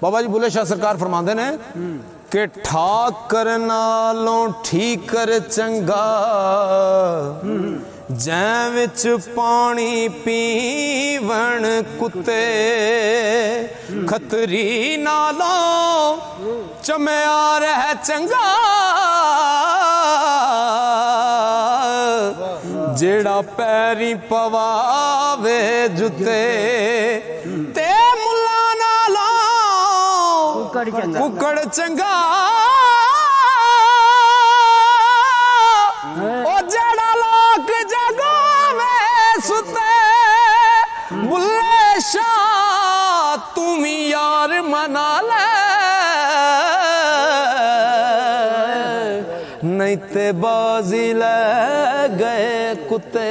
बाबा जी बुले शाह सरकार फरमाते ने कि ठाकर नालों ठीकर चंगा जै विच पानी पीवण कुत्ते खतरी नालों चम्यार है चंगा जेड़ा पैरी पवावे जुते ते मुल्ला नालों कुकड़ चंगा ओ जेड़ा लोक जगावे सुते बुल्ले शाह तुम यार मना ले नहीं ते बाजी ले गए कुत्ते।